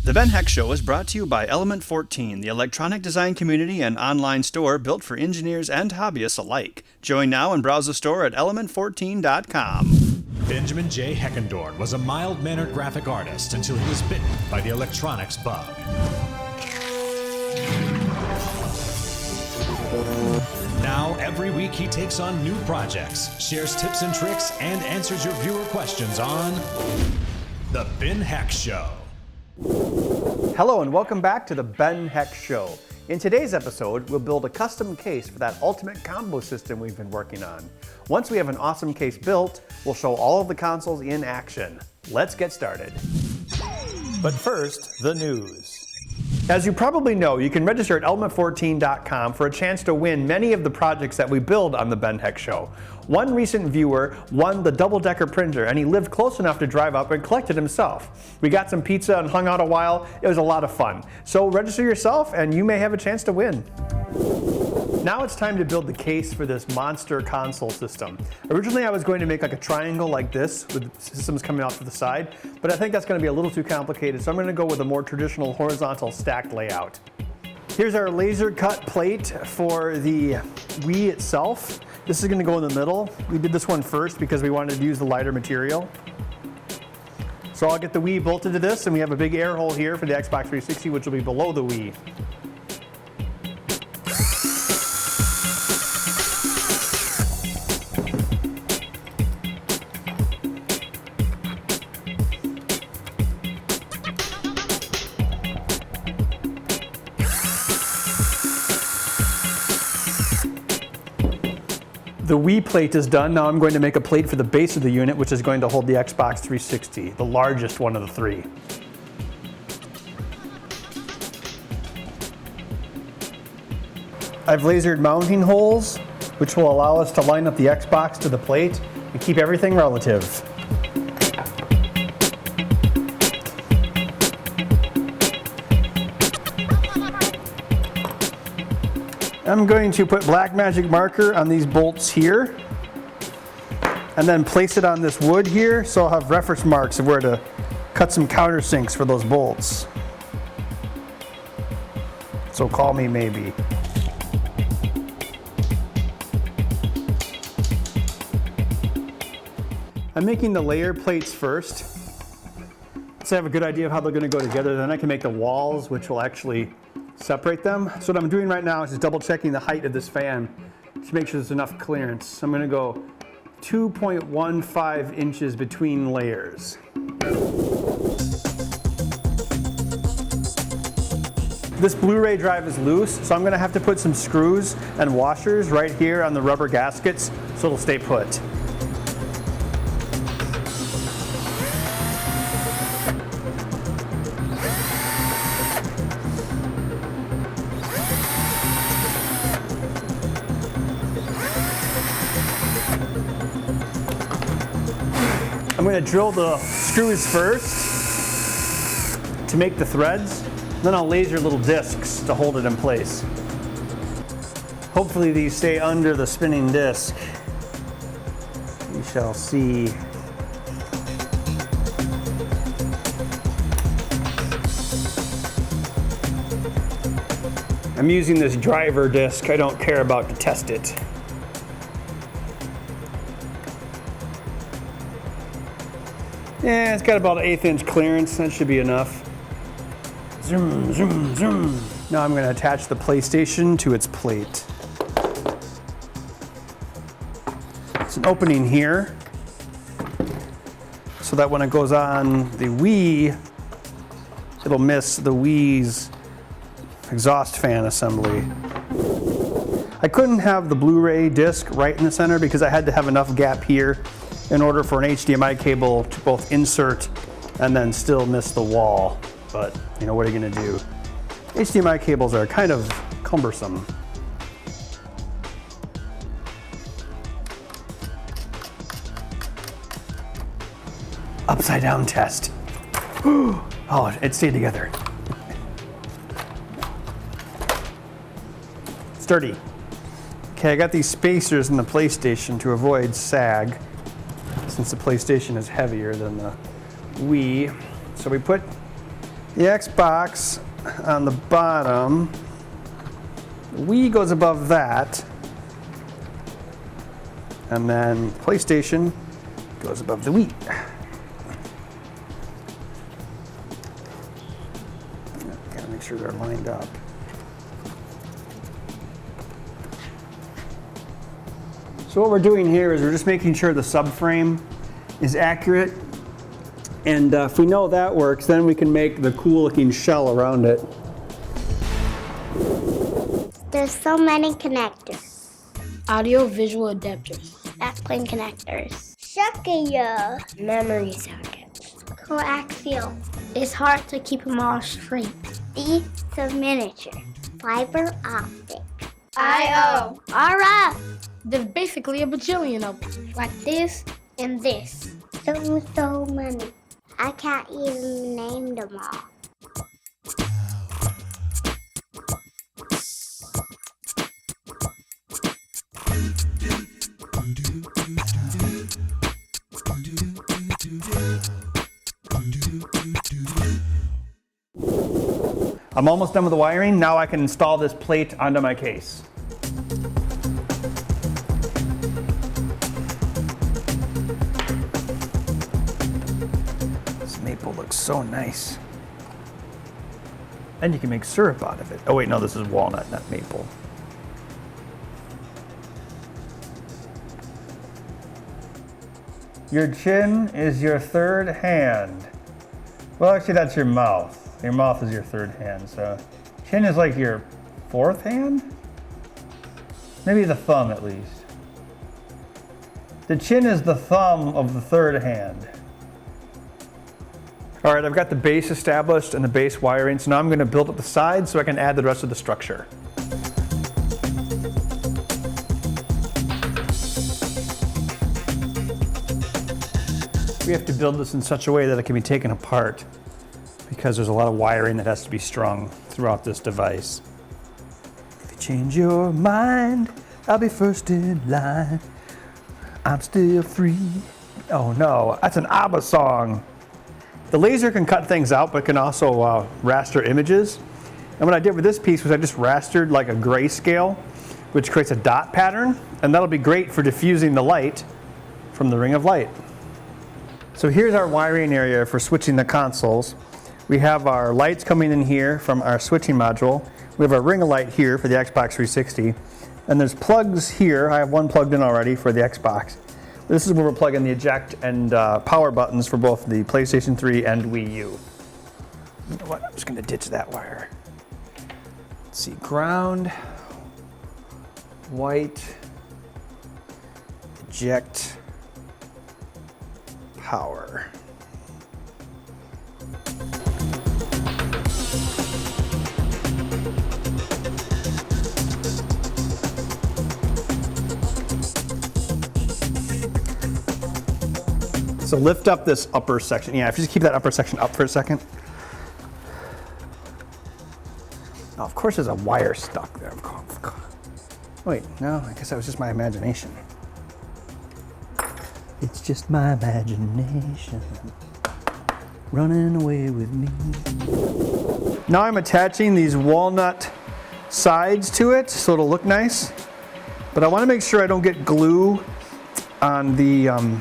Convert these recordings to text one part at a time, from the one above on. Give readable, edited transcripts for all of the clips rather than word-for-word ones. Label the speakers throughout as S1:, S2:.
S1: The Ben Heck Show is brought to you by Element 14, the electronic design community and online store built for engineers and hobbyists alike. Join now and browse the store at element14.com.
S2: Benjamin J. Heckendorn was a mild-mannered graphic artist until he was bitten by the electronics bug. Now, every week he takes on new projects, shares tips and tricks, and answers your viewer questions on The Ben Heck Show.
S3: Hello and welcome back to the Ben Heck Show. In today's episode, we'll build a custom case for that ultimate combo system we've been working on. Once we have an awesome case built, we'll show all of the consoles in action. Let's get started. But first, the news. As you probably know, you can register at element14.com for a chance to win many of the projects that we build on the Ben Heck Show. One recent viewer won the double-decker printer, and he lived close enough to drive up and collect it himself. We got some pizza and hung out a while. It was a lot of fun. So register yourself and you may have a chance to win. Now it's time to build the case for this monster console system. Originally I was going to make like a triangle like this with systems coming out to the side, but I think that's going to be a little too complicated, so I'm going to go with a more traditional horizontal stacked layout. Here's our laser cut plate for the Wii itself. This is going to go in the middle. We did this one first because we wanted to use the lighter material. So I'll get the Wii bolted to this, and we have a big air hole here for the Xbox 360, which will be below the Wii. The Wii plate is done. Now I'm going to make a plate for the base of the unit, which is going to hold the Xbox 360, the largest one of the three. I've lasered mounting holes, which will allow us to line up the Xbox to the plate and keep everything relative. I'm going to put black magic marker on these bolts here and then place it on this wood here, so I'll have reference marks of where to cut some countersinks for those bolts. So call me maybe. I'm making the layer plates first, so I have a good idea of how they're going to go together. Then I can make the walls, which will actually separate them. So what I'm doing right now is just double checking the height of this fan to make sure there's enough clearance. I'm going to go 2.15 inches between layers. This Blu-ray drive is loose, so I'm going to have to put some screws and washers right here on the rubber gaskets so it'll stay put. I'm going to drill the screws first to make the threads, then I'll laser little discs to hold it in place. Hopefully these stay under the spinning disc. We shall see. I'm using this driver disc. I don't care about to test it. Yeah, it's got about an 1/8 inch clearance. That should be enough. Zoom, zoom, zoom. Now I'm going to attach the PlayStation to its plate. It's an opening here so that when it goes on the Wii, it'll miss the Wii's exhaust fan assembly. I couldn't have the Blu-ray disc right in the center because I had to have enough gap here in order for an HDMI cable to both insert and then still miss the wall. But, you know, what are you gonna do? HDMI cables are kind of cumbersome. Upside down test. Oh, it stayed together. Sturdy. Okay, I got these spacers in the PlayStation to avoid sag, since the PlayStation is heavier than the Wii. So we put The Xbox on the bottom. The Wii goes above that. And then PlayStation goes above the Wii. Gotta make sure they're lined up. So what we're doing here is we're just making sure the subframe is accurate. And if we know that works, then we can make the cool looking shell around it.
S4: There's so many connectors.
S5: Audio-visual adapters.
S4: Backplane connectors. Shuckier.
S5: Memory sockets.
S4: Coaxial.
S5: It's hard to keep them all straight.
S4: These are miniature. Fiber optic.
S5: I/O.
S4: RF.
S5: There's basically a bajillion of them. Like this and this.
S4: So many. I can't even name them all.
S3: I'm almost done with the wiring. Now I can install this plate onto my case. This maple looks so nice. And you can make syrup out of it. Oh wait, no, this is walnut, not maple. Your chin is your third hand. Well, actually, that's your mouth. Your mouth is your third hand, so chin is like your fourth hand? Maybe the thumb, at least. The chin is the thumb of the third hand. All right, I've got the base established and the base wiring, so now I'm going to build up the sides so I can add the rest of the structure. We have to build this in such a way that it can be taken apart because there's a lot of wiring that has to be strung throughout this device. If you change your mind, I'll be first in line. I'm still free. Oh no, that's an ABBA song. The laser can cut things out, but can also raster images. And what I did with this piece was I just rastered like a grayscale, which creates a dot pattern, and that'll be great for diffusing the light from the ring of light. So here's our wiring area for switching the consoles. We have our lights coming in here from our switching module. We have our ring of light here for the Xbox 360. And there's plugs here. I have one plugged in already for the Xbox. This is where we're plugging the eject and power buttons for both the PlayStation 3 and Wii U. You know what? I'm just going to ditch that wire. Let's see, ground, white, eject, power. So lift up this upper section. Yeah, if you just keep that upper section up for a second. Oh, of course there's a wire stuck there. Wait, no, I guess that was just my imagination. It's just my imagination running away with me. Now I'm attaching these walnut sides to it so it'll look nice. But I want to make sure I don't get glue on the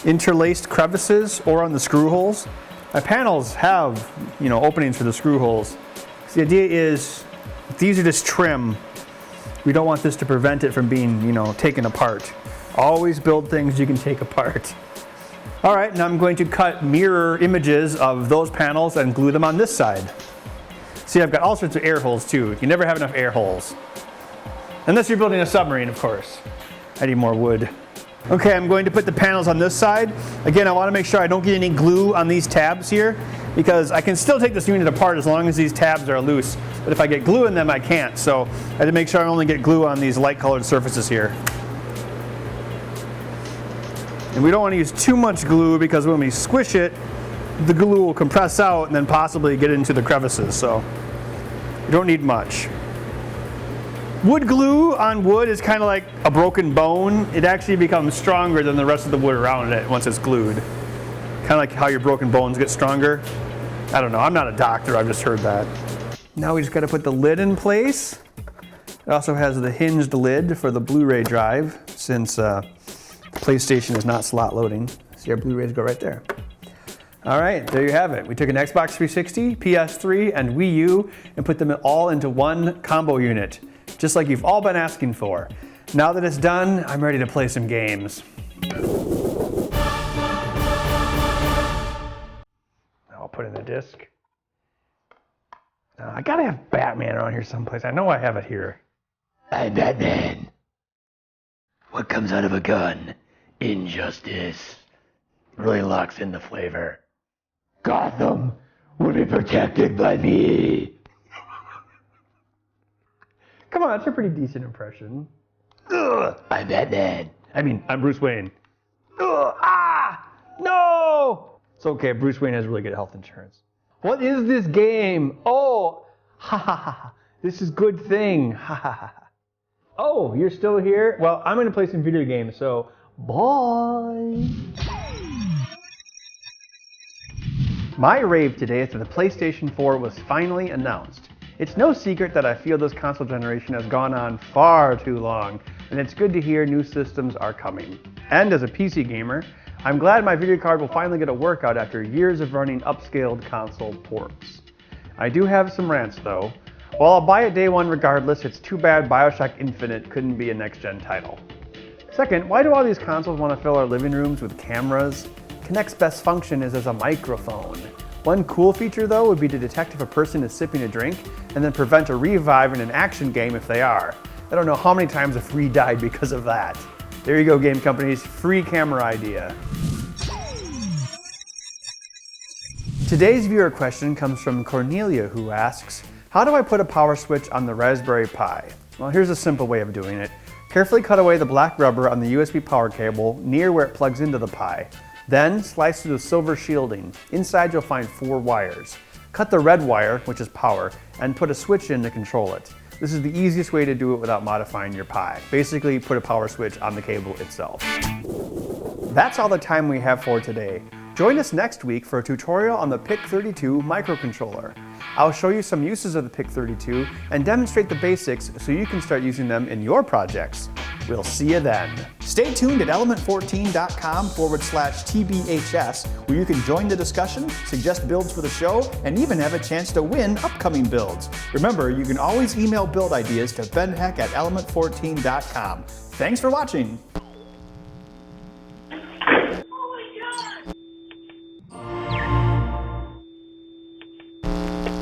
S3: interlaced crevices or on the screw holes. My panels have, openings for the screw holes. So the idea is, these are just trim. We don't want this to prevent it from being, taken apart. Always build things you can take apart. All right, now I'm going to cut mirror images of those panels and glue them on this side. See, I've got all sorts of air holes too. You never have enough air holes. Unless you're building a submarine, of course. I need more wood. Okay, I'm going to put the panels on this side. Again, I want to make sure I don't get any glue on these tabs here, because I can still take this unit apart as long as these tabs are loose. But if I get glue in them, I can't. So I had to make sure I only get glue on these light colored surfaces here. And we don't want to use too much glue because when we squish it, the glue will compress out and then possibly get into the crevices. So you don't need much. Wood glue on wood is kind of like a broken bone. It actually becomes stronger than the rest of the wood around it once it's glued. Kind of like how your broken bones get stronger. I don't know, I'm not a doctor, I've just heard that. Now we just gotta put the lid in place. It also has the hinged lid for the Blu-ray drive, since the PlayStation is not slot loading. See, our Blu-rays go right there. All right, there you have it. We took an Xbox 360, PS3, and Wii U and put them all into one combo unit, just like you've all been asking for. Now that it's done, I'm ready to play some games. I'll put in the disc. I gotta have Batman around here someplace. I know I have it here.
S6: I'm Batman. What comes out of a gun? Injustice. Really locks in the flavor. Gotham will be protected by me.
S3: Come on, that's a pretty decent impression.
S6: Ugh, I'm Batman.
S3: I'm Bruce Wayne. Ugh, no! It's okay, Bruce Wayne has really good health insurance. What is this game? Oh, ha ha ha. This is good thing. Ha ha ha. Oh, you're still here? Well, I'm gonna play some video games, so bye. My rave today is that the PlayStation 4 was finally announced. It's no secret that I feel this console generation has gone on far too long, and it's good to hear new systems are coming. And as a PC gamer, I'm glad my video card will finally get a workout after years of running upscaled console ports. I do have some rants though. While I'll buy it day one regardless, it's too bad BioShock Infinite couldn't be a next-gen title. Second, why do all these consoles want to fill our living rooms with cameras? Kinect's best function is as a microphone. One cool feature though would be to detect if a person is sipping a drink and then prevent a revive in an action game if they are. I don't know how many times a free died because of that. There you go, game companies, free camera idea. Today's viewer question comes from Cornelia, who asks, how do I put a power switch on the Raspberry Pi? Well, here's a simple way of doing it. Carefully cut away the black rubber on the USB power cable near where it plugs into the Pi. Then slice through the silver shielding. Inside you'll find 4 wires. Cut the red wire, which is power, and put a switch in to control it. This is the easiest way to do it without modifying your Pi. Basically, put a power switch on the cable itself. That's all the time we have for today. Join us next week for a tutorial on the PIC32 microcontroller. I'll show you some uses of the PIC32 and demonstrate the basics so you can start using them in your projects. We'll see you then.
S1: Stay tuned at element14.com/TBHS, where you can join the discussion, suggest builds for the show, and even have a chance to win upcoming builds. Remember, you can always email build ideas to benheck@element14.com. Thanks for watching.